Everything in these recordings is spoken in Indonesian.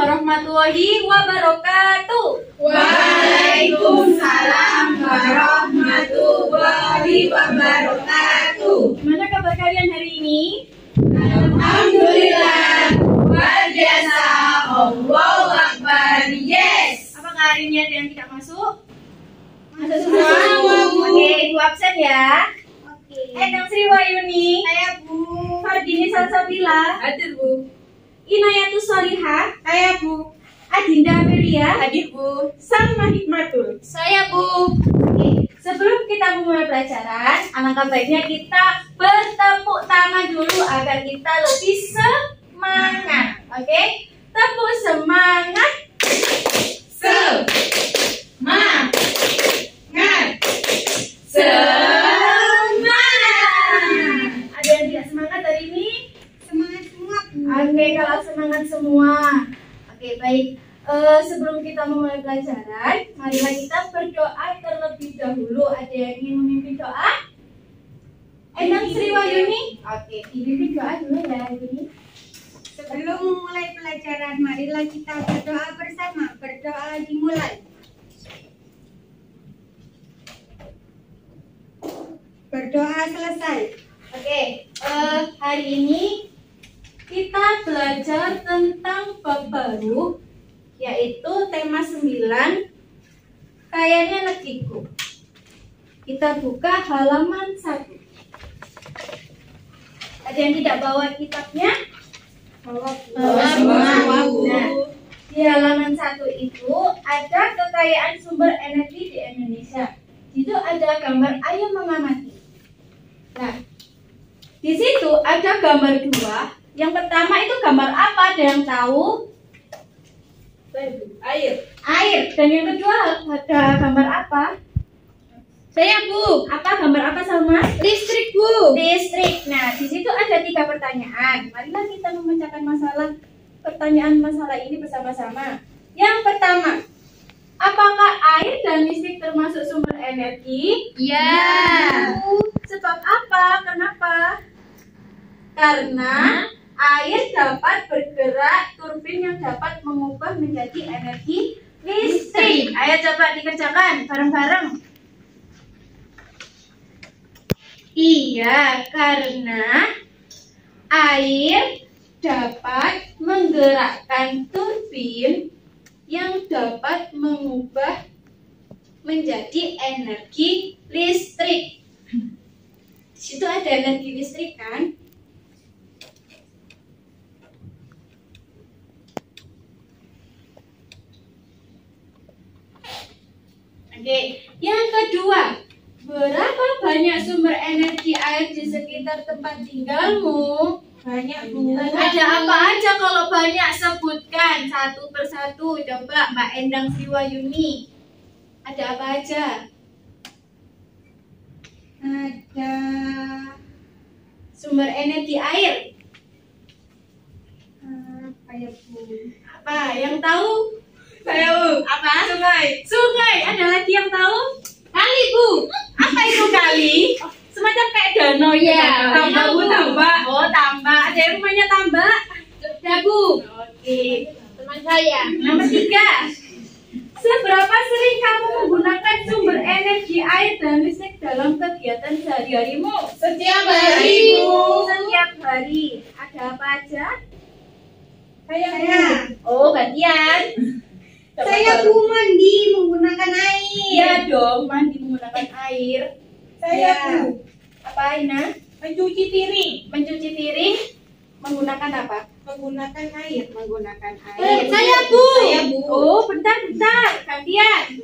warahmatullahi wabarakatuh. Waalaikumsalam warahmatullahi wabarakatuh. Gimana kabar kalian hari ini? Alhamdulillah, luar biasa. Allahu Akbar. Yes. Apakah hari ini ada yang tidak masuk? Masuk semua. Oke, ibu absen ya. Oke. Endang Sri Wayuni. Saya Bu. Fardini Salsabila. Hadir Bu. Inayatus Solihah. Saya Bu. Adinda Amelia. Hadir Bu. Salma Hikmatul. Saya Bu. Oke, sebelum kita memulai pelajaran, alangkah baiknya kita bertepuk tangan dulu agar kita lebih semangat. Oke, tepuk semangat. Semangat. Ada yang tidak semangat hari ini? Semangat semua Bu. Oke, kalau semangat semua. Oke, baik. Sebelum kita memulai pelajaran, marilah kita berdoa terlebih dahulu. Ada yang ingin memimpin doa? Endang Sri Wayuni? Oke, dipimpin doa dulu ya hari ini. Sebelum memulai pelajaran, marilah kita berdoa bersama. Berdoa dimulai. Berdoa selesai. Oke, hari ini kita belajar tentang bab baru, yaitu tema 9, kayaknya negeriku. Kita buka halaman 1. Ada yang tidak bawa kitabnya? Bawa Bawa. Bu. Nah, di halaman 1 itu ada kekayaan sumber energi di Indonesia. Di situ ada gambar ayo mengamati. Nah, di situ ada gambar 2. Yang pertama itu gambar apa? Ada yang tahu? Air. Air. Dan yang kedua ada gambar apa? Saya Bu. Apa gambar apa Salma? Listrik Bu. Listrik. Nah, di situ ada 3 pertanyaan. Marilah kita memecahkan masalah ini bersama-sama. Yang pertama, apakah air dan listrik termasuk sumber energi? Ya. Sebab apa? Kenapa? Karena air dapat bergerak turbin yang dapat mengubah menjadi energi listrik. Ayo coba dikerjakan bareng-bareng. Iya, karena air dapat menggerakkan turbin yang dapat mengubah menjadi energi listrik. Di situ ada energi listrik kan? Oke, yang kedua, berapa banyak sumber energi air di sekitar tempat tinggalmu? Banyak Bu. Ada apa aja kalau banyak? Sebutkan satu persatu. Coba Mbak Endang Sri Wayuni. Ada apa aja? Ada Sumber energi air. apa ya Bu? Apa? Yang tahu? Saya Bu. Apa? Sungai. Sungai. Ada lagi yang tahu? Kali Bu. Apa itu kali? Semacam kayak danau Iya, ya. tambak, Bu, tambak. Oh, tambak. Ada yang rumahnya tambak? Sudah Bu. Oke. Teman saya. Nomor 3. Seberapa sering kamu menggunakan sumber energi air dan listrik dalam kegiatan sehari-harimu? Setiap hari Bu. Setiap hari. Ada apa aja? Saya. Oh, gantian. Saya Bu mandi menggunakan air. Iya dong, mandi menggunakan air. Saya Bu. Apa, Ina? Mencuci piring. Mencuci piring menggunakan apa? Menggunakan air. Menggunakan air. Saya Bu. Saya Bu. Oh, bentar. Gantian.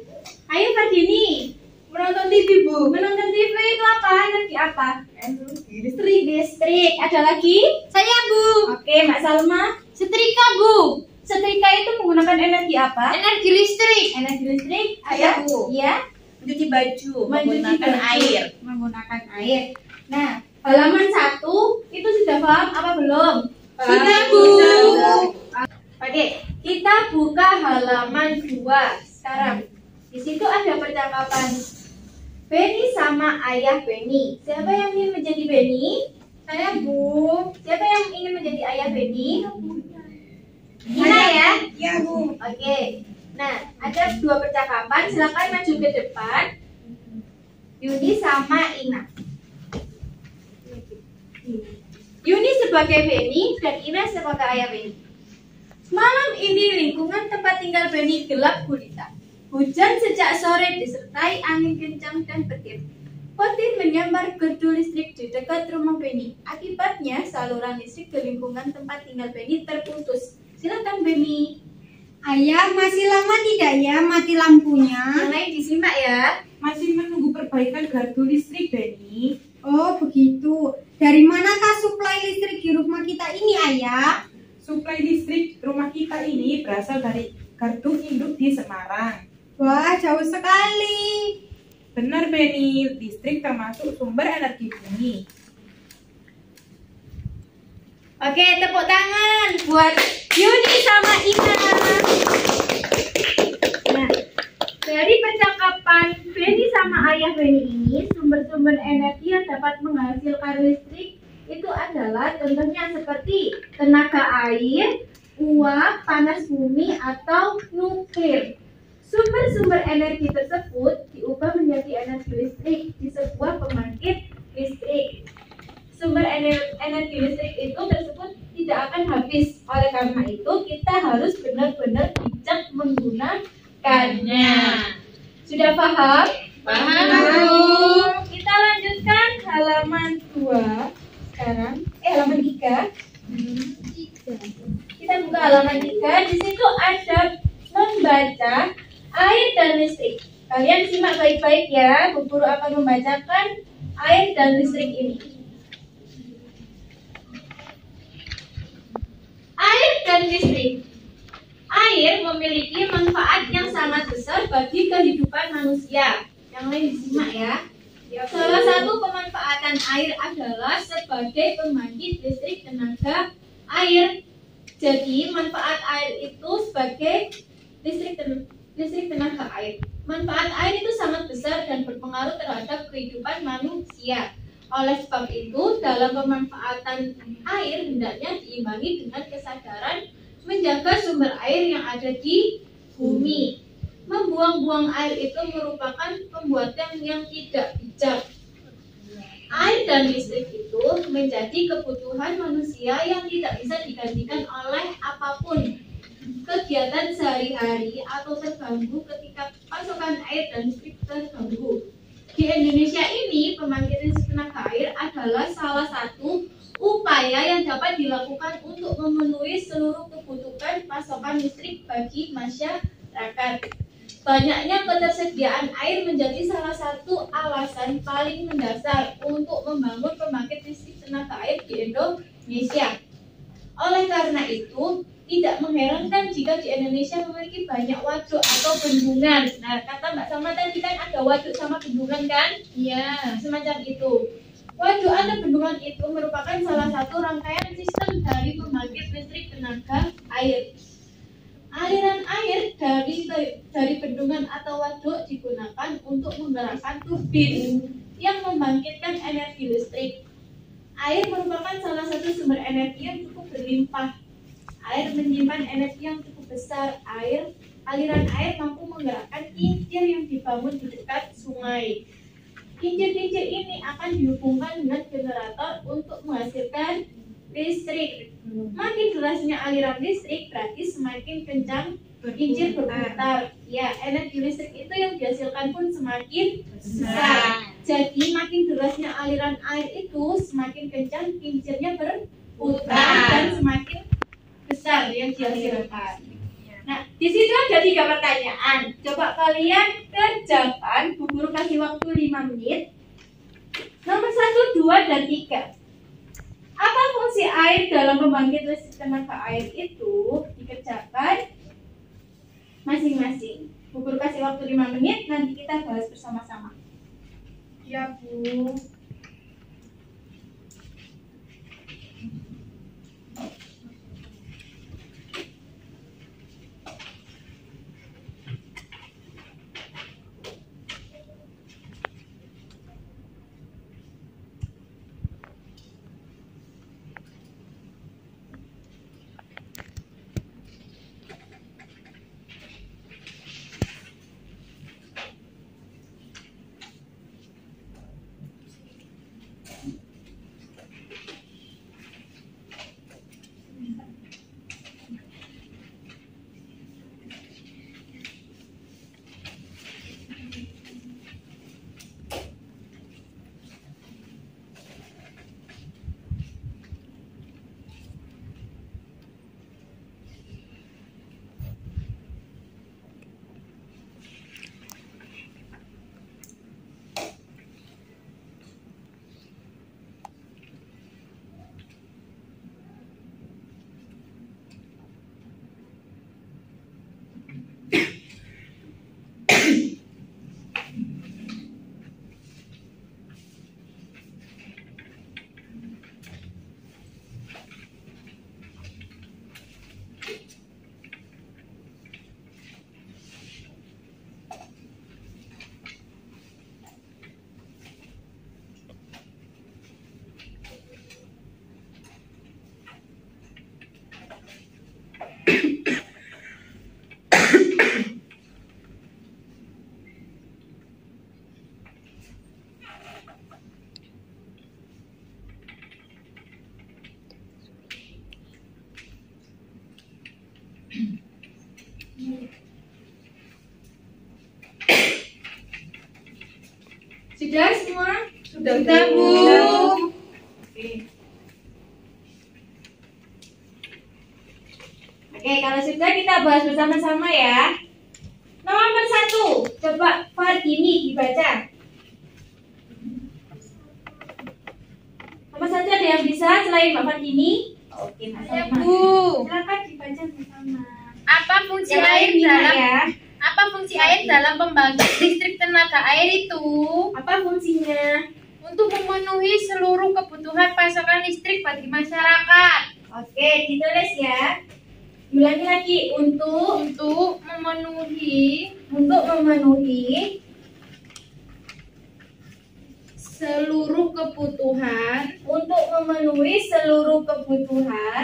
Ayo Fardini. Menonton TV Bu. Menonton TV itu apa? Energi apa? Listrik. Ada lagi? Saya Bu. Oke, Mbak Salma. Setrika Bu. Setrika itu menggunakan energi apa? Energi listrik. Energi listrik. Saya, Ayo. Bu. Iya. Mencuci baju. Menggunakan air. Menggunakan air. Nah, halaman 1 itu sudah paham apa belum? Sudah Bu. Oke, kita buka halaman 2 sekarang. Di situ ada percakapan Benny sama ayah Benny. Siapa yang ingin menjadi Benny? Saya Bu. Siapa yang ingin menjadi ayah Benny? Gina ya? Iya, Bu. Oke. Nah, ada dua percakapan. Silakan maju ke depan. Yuni sama Ina. Yuni sebagai Benny dan Ina sebagai ayah Benny. Malam ini lingkungan tempat tinggal Benny gelap gulita. Hujan sejak sore disertai angin kencang dan petir. Petir menyambar gardu listrik di dekat rumah Benny. Akibatnya saluran listrik di lingkungan tempat tinggal Benny terputus. Silakan Benny. Ayah, masih lama tidak ya mati lampunya? Yang lain disimak ya. Masih menunggu perbaikan gardu listrik, Benny. Oh, begitu. Dari manakah suplai listrik di rumah kita ini, Ayah? Suplai listrik rumah kita ini berasal dari gardu induk di Semarang. Wah, jauh sekali. Benar, Benny. Listrik termasuk sumber energi bumi. Oke, tepuk tangan buat Yuni sama Ina. Nah, dari percakapan Benny sama ayah Benny ini, sumber-sumber energi yang dapat menghasilkan listrik itu adalah contohnya seperti tenaga air, uap, panas bumi, atau nuklir. Sumber-sumber energi tersebut diubah menjadi energi listrik di sebuah pembangkit listrik. Sumber energi listrik itu tersebut tidak akan habis. Oleh karena itu, kita harus benar-benar bijak menggunakannya. Sudah paham? Paham. Kita lanjutkan halaman 2 sekarang. Halaman 3. Kita buka halaman 3. Di situ ada membaca air dan listrik. Kalian simak baik-baik ya. Bu Guru akan membacakan air dan listrik ini. Air dan listrik. Air memiliki manfaat yang sangat besar bagi kehidupan manusia. Yang lain disimak ya. Salah satu pemanfaatan air adalah sebagai pembangkit listrik tenaga air. Jadi manfaat air itu sebagai listrik tenaga air. Manfaat air itu sangat besar dan berpengaruh terhadap kehidupan manusia. Oleh sebab itu, dalam pemanfaatan air hendaknya diimbangi dengan kesadaran menjaga sumber air yang ada di bumi. Membuang-buang air itu merupakan perbuatan yang tidak bijak. Air dan listrik itu menjadi kebutuhan manusia yang tidak bisa digantikan oleh apapun. Kegiatan sehari-hari atau terganggu ketika pasokan air dan listrik terganggu. Di Indonesia ini, pembangkit listrik tenaga air adalah salah satu upaya yang dapat dilakukan untuk memenuhi seluruh kebutuhan pasokan listrik bagi masyarakat. Banyaknya ketersediaan air menjadi salah satu alasan paling mendasar untuk membangun pembangkit listrik tenaga air di Indonesia. Oleh karena itu, tidak mengherankan jika di Indonesia memiliki banyak waduk atau bendungan. Nah, kata Mbak Salma tadi kan ada waduk sama bendungan kan? Iya, semacam itu. Waduk atau bendungan itu merupakan salah satu rangkaian sistem dari pembangkit listrik tenaga air. Aliran air dari bendungan atau waduk digunakan untuk menggerakkan turbin yang membangkitkan energi listrik. Air merupakan salah satu sumber energi yang cukup berlimpah. Air menyimpan energi yang cukup besar. Aliran air mampu menggerakkan kincir yang dibangun di dekat sungai. Kincir-kincir ini akan dihubungkan dengan generator untuk menghasilkan listrik. Makin derasnya aliran listrik berarti semakin kencang kincir berputar. Ya, energi listrik itu yang dihasilkan pun semakin besar. Jadi makin derasnya aliran air itu semakin kencang kincirnya berputar dan semakin besar yang dihasilkan. Nah, di situ ada 3 pertanyaan. Coba kalian kerjakan. Bu Guru kasih waktu 5 menit. Nomor 1, 2, dan 3. Apa fungsi air dalam pembangkit listrik tenaga air itu? Dikerjakan masing-masing. Bu Guru kasih waktu 5 menit. Nanti kita bahas bersama-sama. Ya, Bu. Sudah semua? Sudah, Bu. Oke. Oke, kalau sudah kita bahas bersama-sama ya. Nomor 1, coba Fardini dibaca. Nomor 1 ada yang bisa selain Mbak Fardini? Oke, Mas Saya, Salma. Bu. Silakan dibaca bersama. Apa fungsi Yang lain air bisa dalam ya. Apa fungsi air dalam pembangkit listrik tenaga air itu? Apa fungsinya? Untuk memenuhi seluruh kebutuhan pasokan listrik bagi masyarakat. Oke, ditulis ya. Ulangi lagi untuk memenuhi seluruh kebutuhan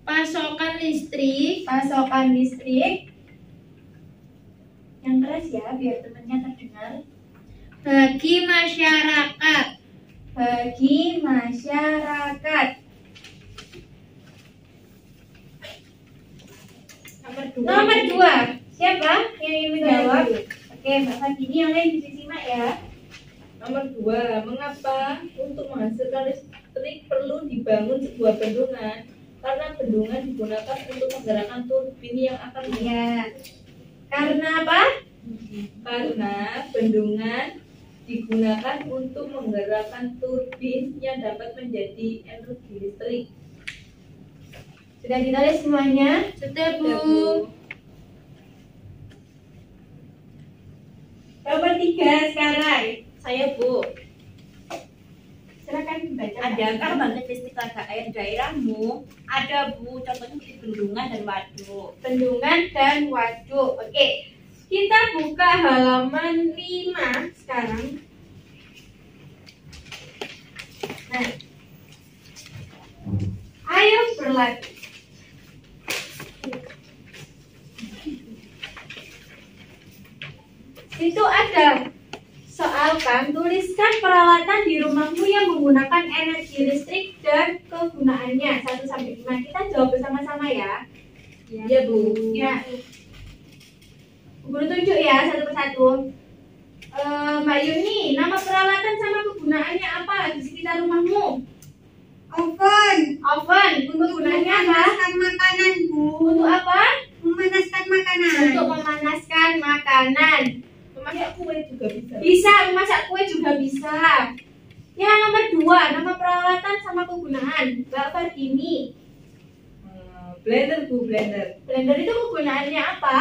pasokan listrik yang keras ya biar temannya terdengar. bagi masyarakat. Nomor 2, siapa yang ingin menjawab? Oke, Mbak Fardini, yang lain bisa simak ya. Nomor 2, mengapa untuk menghasilkan listrik perlu dibangun sebuah bendungan? Karena bendungan digunakan untuk menggerakkan turbin yang akan Ya. Karena apa? Karena bendungan digunakan untuk menggerakkan turbin yang dapat menjadi energi listrik. Sudah ditulis semuanya? Sudah, Ya, Bu. Nomor 3 sekarang. Saya, Bu. Silakan dibaca. Adakah pembangkit listrik tenaga air daerahmu? Ada, Bu, contohnya di bendungan dan waduk. Bendungan dan waduk. Oke. Kita buka halaman 5 sekarang. Nah. Ayo berlatih. Situ ada soalkan tuliskan peralatan di rumahmu yang menggunakan energi listrik dan kegunaannya 1 sampai 5. Kita jawab bersama-sama ya. Iya, Bu. Ya. Guru tunjuk ya satu persatu. Mbak Yuni, nama peralatan sama kegunaannya apa di sekitar rumahmu? Oven. Oven. Untuk gunanya apa? Memanaskan makanan, Bu. Untuk apa? Memanaskan makanan. Untuk memanaskan makanan. Memasak kue juga bisa. Bisa, memasak kue juga bisa. Ya, nomor 2, nama peralatan sama kegunaan. Mbak Fardini. Blender, Bu, blender. Blender itu kegunaannya apa?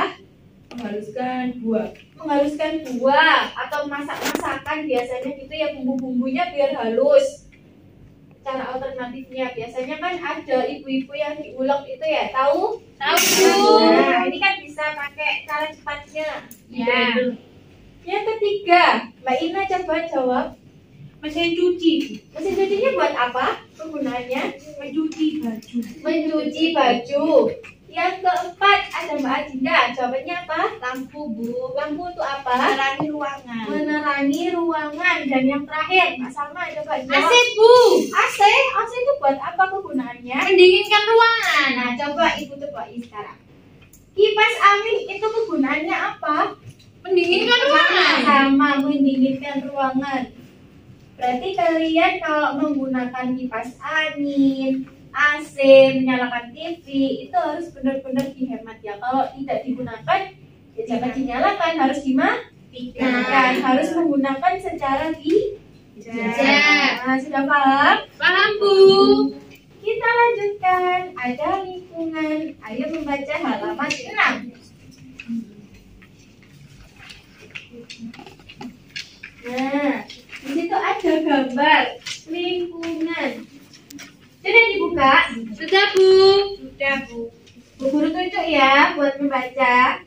Menghaluskan buah. Menghaluskan buah atau masak-masakan biasanya gitu ya, bumbu-bumbunya biar halus. Cara alternatifnya biasanya kan ada ibu-ibu yang diulek itu ya, tahu? Tahu, Bu. Nah, ini kan bisa pakai cara cepatnya. Ya. Yang ketiga, Mbak Ina coba jawab. Mesin cuci. Mesin cucinya buat apa? Kegunaannya? Mencuci baju. Mencuci baju. Yang keempat ada Mbak Adinda. Jawabannya apa? Lampu, Bu. Lampu untuk apa? Menerangi ruangan. Menerangi ruangan. Dan yang terakhir, Mbak Salma coba jawab. AC, Bu. AC. AC itu buat apa kegunaannya? Mendinginkan ruangan. Nah, coba Ibu tebakin sekarang. Kipas angin itu kegunaannya apa? Mendinginkan ruangan. Sama mendinginkan ruangan. Berarti kalian kalau menggunakan kipas angin, AC, menyalakan TV, itu harus benar-benar dihemat ya. Kalau tidak digunakan, ya jangan dinyalakan, harus dimatikan. Harus menggunakan secara bijak. Nah, sudah paham? Paham, Bu. Kita lanjutkan. Ada lingkungan. Ayo membaca halaman 6. Nah, di situ ada gambar lingkungan. Sudah dibuka? Sudah, Bu. Sudah, Bu. Bu Guru tunjuk ya buat membaca.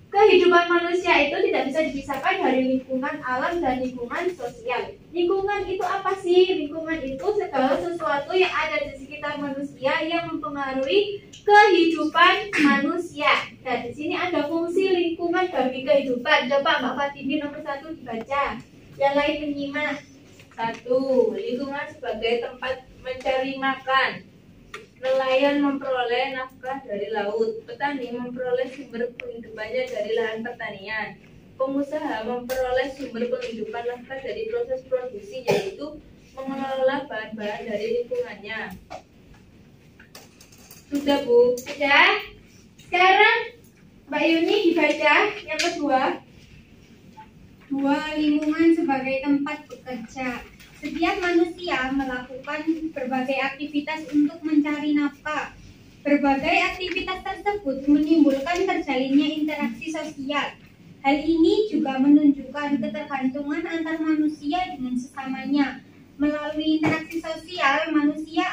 Kehidupan manusia itu tidak bisa dipisahkan dari lingkungan alam dan lingkungan sosial. Lingkungan itu apa sih? Lingkungan itu segala sesuatu yang ada di sekitar manusia yang mempengaruhi kehidupan manusia. Dan di sini ada fungsi lingkungan bagi kehidupan. Coba Mbak Fatimi nomor 1 dibaca. Yang lain menyimak. 1. Lingkungan sebagai tempat mencari makan. Nelayan memperoleh nafkah dari laut. Petani memperoleh sumber penghidupannya dari lahan pertanian. pengusaha memperoleh sumber penghidupan nafkah dari proses produksi, yaitu mengelola bahan-bahan dari lingkungannya. Sudah, Bu? Sudah. Sekarang Mbak Yuni dibaca yang kedua. 2. Lingkungan sebagai tempat bekerja. Setiap manusia melakukan berbagai aktivitas untuk mencari nafkah. Berbagai aktivitas tersebut menimbulkan terjalinnya interaksi sosial. Hal ini juga menunjukkan ketergantungan antar manusia dengan sesamanya. Melalui interaksi sosial, manusia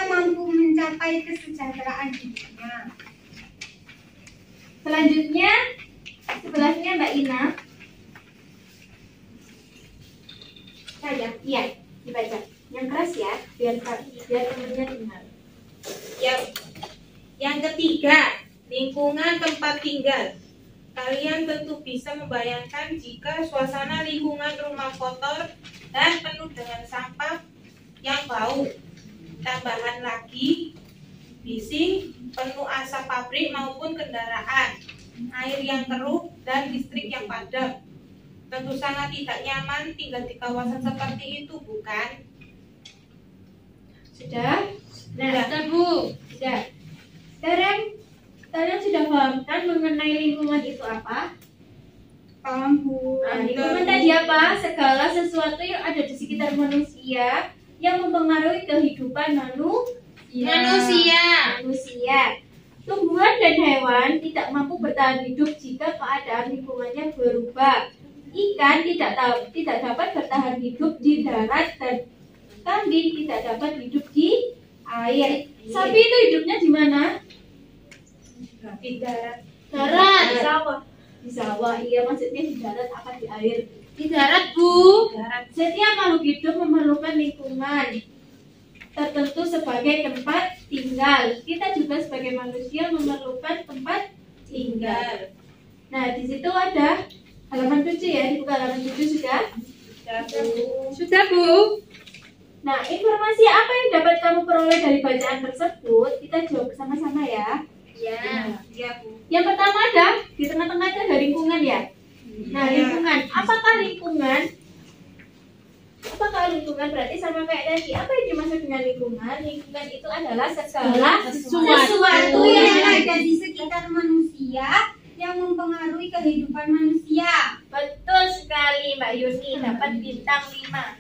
mampu mencapai kesejahteraan hidupnya. Selanjutnya sebelahnya Mbak Ina. Saya, iya, dibaca. Yang keras ya, biar temennya dengar. Yang ketiga, lingkungan tempat tinggal. Kalian tentu bisa membayangkan jika suasana lingkungan rumah kotor dan penuh dengan sampah yang bau. Tambahan lagi, bising, penuh asap pabrik maupun kendaraan, air yang keruh, dan listrik yang padam. Tentu sangat tidak nyaman tinggal di kawasan seperti itu, bukan? Sudah? Nah, Sudah, Bu. sudah. Sekarang kalian sudah paham kan mengenai lingkungan itu apa? Paham, Bu. Nah, lingkungan tadi apa? Segala sesuatu yang ada di sekitar manusia yang mempengaruhi kehidupan manusia. Tumbuhan dan hewan tidak mampu bertahan hidup jika keadaan lingkungannya berubah. Ikan tidak dapat bertahan hidup di darat dan kambing tidak dapat hidup di air. Sapi itu hidupnya di mana? Di darat. Darat. Di sawah. Di sawah, iya, maksudnya di darat apa di air? Di darat, Bu. Setiap makhluk hidup memerlukan lingkungan tertentu sebagai tempat tinggal. Kita juga sebagai manusia memerlukan tempat tinggal. Nah, di situ ada halaman 7 ya, dibuka halaman 7 sudah? Sudah, Bu. Nah, informasi apa yang dapat kamu peroleh dari bacaan tersebut? Kita jawab bersama-sama ya. Ya. Bu. Yang pertama ada di tengah-tengah ada lingkungan ya. Nah, lingkungan. Apakah lingkungan? Apakah lingkungan berarti sama kayak tadi? Apa yang dimaksud dengan lingkungan? Lingkungan itu adalah segala sesuatu yang yang ada di sekitar manusia yang mempengaruhi kehidupan manusia. betul sekali Mbak Yuni, dapat bintang 5.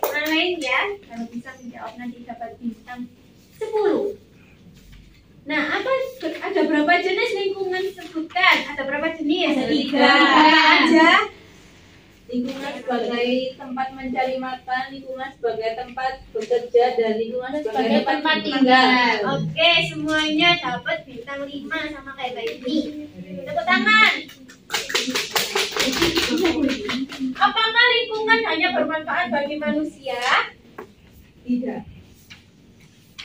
Yang lain ya, kalau bisa menjawab nanti dapat bintang 10. Nah, ada berapa jenis lingkungan sebutkan? Ada berapa jenis? Ada 3. Apa aja? Lingkungan sebagai tempat mencari makan, lingkungan sebagai tempat bekerja, dan lingkungan sebagai tempat tinggal. Oke, semuanya dapat bintang 5 sama kayak Mbak Yuni. Tepuk tangan. Apakah lingkungan hanya bermanfaat bagi manusia? Tidak.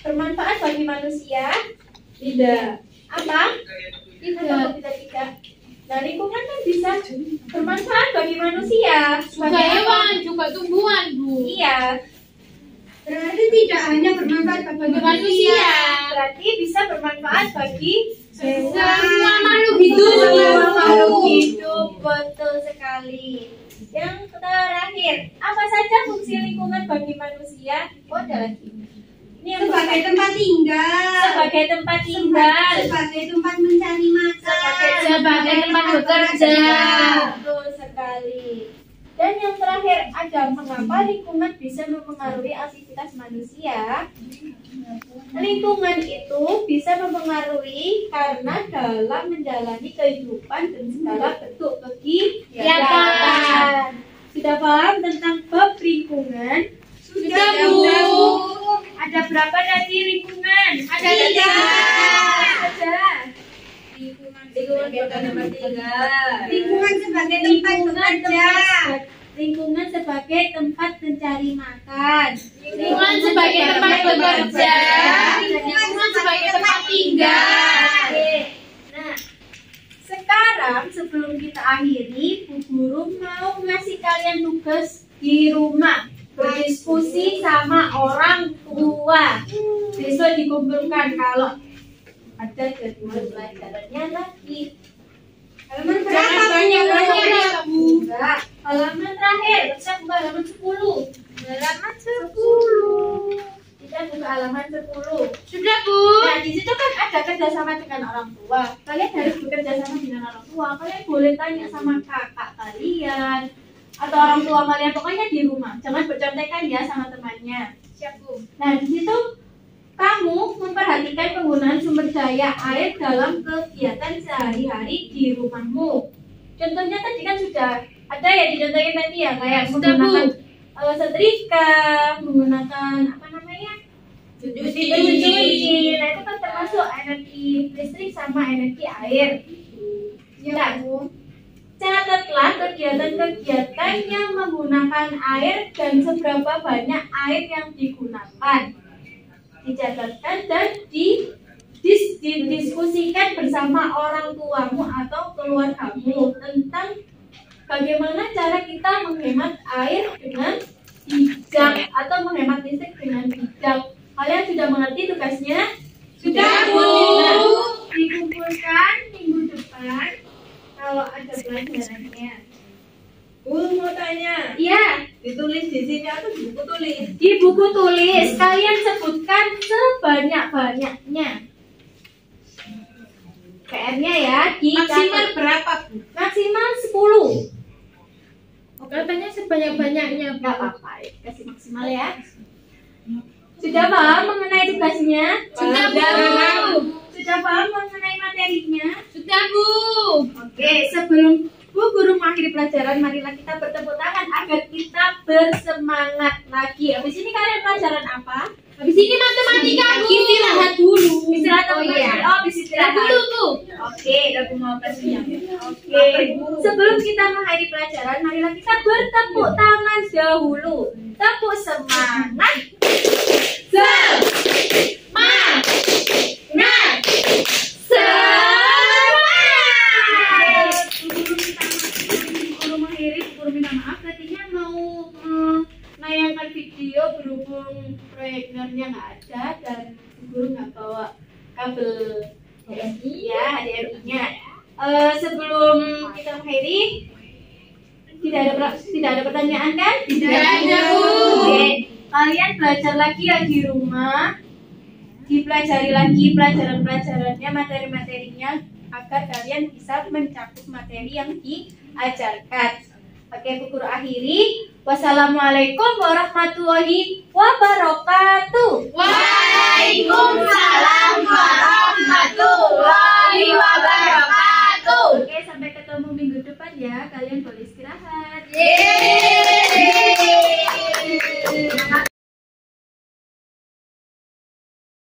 Bermanfaat bagi manusia? Tidak. Apa? Tidak. Nah, lingkungan kan bisa bermanfaat bagi manusia. Juga hewan, juga tumbuhan, Bu. Iya. Berarti tidak hanya bermanfaat bagi manusia. Berarti bisa bermanfaat bagi Semua makhluk hidup. Semua makhluk hidup. Betul sekali. Yang terakhir, apa saja fungsi lingkungan bagi manusia? Oh, ada lagi. Ini yang Sebagai tempat tinggal. sebagai tempat tinggal, Sebagai tempat mencari makan. Sebagai tempat bekerja. Betul sekali. Dan yang terakhir, ada mengapa lingkungan bisa mempengaruhi aktivitas manusia? Lingkungan itu bisa mempengaruhi karena dalam menjalani kehidupan dan segala bentuk kegiatan. Sudah paham tentang bab lingkungan? Sudah, Bu. Ada berapa tadi lingkungan? Ada 3. Lingkungan sebagai tempat tinggal. Lingkungan sebagai tempat bekerja. Lingkungan sebagai tempat mencari makan. Lingkungan sebagai tempat bekerja. Lingkungan sebagai tempat tinggal. Oke. Nah, sekarang sebelum kita akhiri, Bu Guru mau ngasih kalian tugas di rumah. Berdiskusi sama orang tua. Besok dikumpulkan kalau ada jadwal pelajarannya lagi. Halaman berapa? Jangan banyak-banyak ya, Bu. Enggak, halaman terakhir, kita buka halaman 10. Halaman 10. Kita buka halaman 10. Sudah, Bu. Nah, di situ kan ada kerjasama dengan orang tua. Kalian harus bekerja sama dengan orang tua. Kalian boleh tanya sama kakak kalian atau orang tua kalian, pokoknya di rumah. Jangan bercontekan ya sama temannya. Siap, Bu. Nah, di situ kamu memperhatikan penggunaan sumber daya air dalam kegiatan sehari-hari di rumahmu. Contohnya tadi kan sudah ada ya dicontohin tadi ya, kayak menggunakan setrika, menggunakan apa namanya? Mencuci. Nah, itu kan termasuk energi listrik sama energi air. Ya, Bu. Catatlah kegiatan-kegiatan yang menggunakan air dan seberapa banyak air yang digunakan. Dicatatkan dan didiskusikan bersama orang tuamu atau keluargamu tentang bagaimana cara kita menghemat air dengan bijak atau menghemat listrik dengan bijak. Kalian sudah mengerti tugasnya? Sudah, Bu. Nah, dikumpulkan minggu depan kalau ada pelajarannya. Mau tanya, Iya, ditulis di sini atau di buku tulis? di buku tulis kalian sebutkan sebanyak-banyaknya. PR-nya ya Maksimal berapa, Bu? maksimal 10. Katanya sebanyak-banyaknya, Bu. Enggak apa-apa, kasih maksimal ya. Sudah paham mengenai tugasnya? Sudah, Bu. Sudah paham mengenai materinya? Sudah, Bu. Oke, sebelum Bu Guru mengakhiri pelajaran, marilah kita bertepuk tangan agar kita bersemangat lagi. Habis ini kalian pelajaran apa? Habis ini matematika, Bu. Istirahat dulu. Istirahat Oh, dulu. iya. Oh, habis istirahat dulu, Bu. Oke, aku mau kasih. Oke. Sebelum kita mengakhiri pelajaran, marilah kita bertepuk tangan dahulu. Tepuk semangat. Semangat. Guru mengakhiri, guru minta maaf. Tadinya mau menayangkan video berhubung proyektornya nggak ada dan guru nggak bawa kabel HDMI ya, HDMI-nya. Sebelum kita mengakhiri, tidak ada pertanyaan kan? Tidak ada, Bu. Oke, kalian belajar lagi ya di rumah, dipelajari lagi pelajaran-pelajarannya, materi-materinya agar kalian bisa mencakup materi yang diajarkan. Oke, Bu Guru akhiri. Wassalamualaikum warahmatullahi wabarakatuh. Waalaikumsalam warahmatullahi